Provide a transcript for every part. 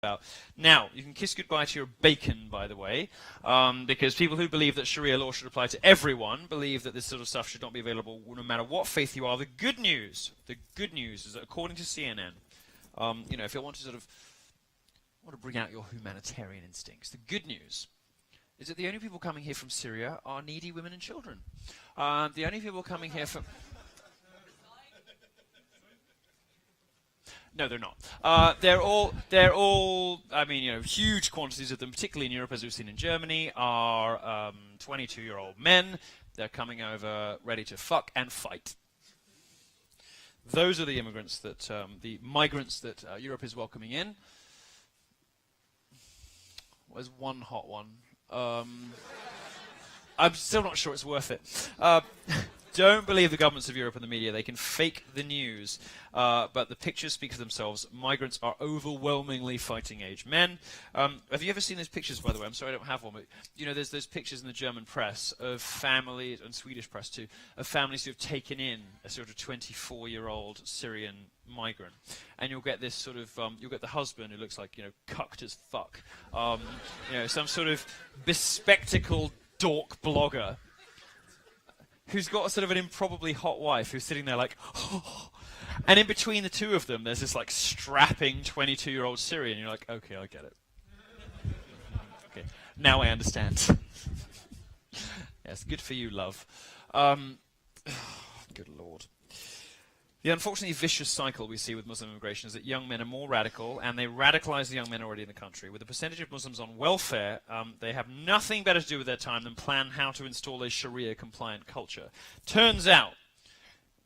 about. Now, you can kiss goodbye to your bacon, by the way, because people who believe that Sharia law should apply to everyone believe that this sort of stuff should not be available no matter what faith you are. The good news is that according to CNN, if you want to bring out your humanitarian instincts, the good news is that the only people coming here from Syria are needy women and children. The only people coming here from... No, they're not. They're all. I mean, huge quantities of them, particularly in Europe, as we've seen in Germany, are 22-year-old men. They're coming over ready to fuck and fight. Those are the immigrants the migrants that Europe is welcoming in. There's one hot one. I'm still not sure it's worth it. Don't believe the governments of Europe and the media. They can fake the news, but the pictures speak for themselves. Migrants are overwhelmingly fighting-age men. Have you ever seen those pictures, by the way? I'm sorry I don't have one, but there's those pictures in the German press of families, and Swedish press too, of families who have taken in a sort of 24-year-old Syrian migrant, and you'll get this sort of you'll get the husband who looks like cucked as fuck, some sort of bespectacled dork blogger who's got sort of an improbably hot wife who's sitting there like, oh. And in between the two of them, there's this like strapping 22-year-old Syrian. You're like, okay, I get it. Okay, now I understand. Yes, good for you, love. Good Lord. The unfortunately vicious cycle we see with Muslim immigration is that young men are more radical, and they radicalize the young men already in the country. With the percentage of Muslims on welfare, they have nothing better to do with their time than plan how to install a Sharia-compliant culture. Turns out,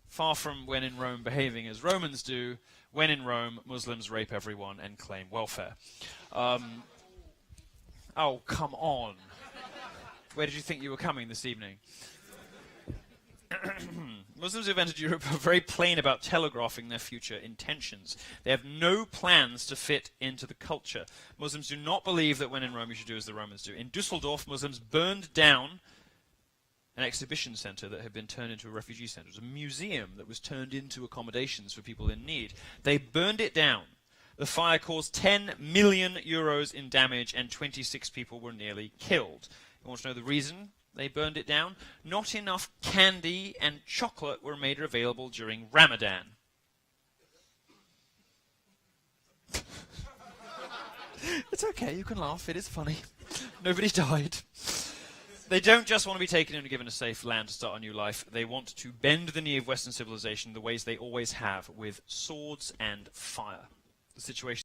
far from when in Rome behaving as Romans do, when in Rome, Muslims rape everyone and claim welfare. Oh, come on. Where did you think you were coming this evening? Muslims who have entered Europe are very plain about telegraphing their future intentions. They have no plans to fit into the culture. Muslims do not believe that when in Rome you should do as the Romans do. In Dusseldorf, Muslims burned down an exhibition center that had been turned into a refugee center. It was a museum that was turned into accommodations for people in need. They burned it down. The fire caused 10 million euros in damage, and 26 people were nearly killed. You want to know the reason they burned it down? Not enough candy and chocolate were made available during Ramadan. It's okay, you can laugh, it is funny. Nobody died. They don't just want to be taken in and given a safe land to start a new life. They want to bend the knee of Western civilization the ways they always have, with swords and fire. The situation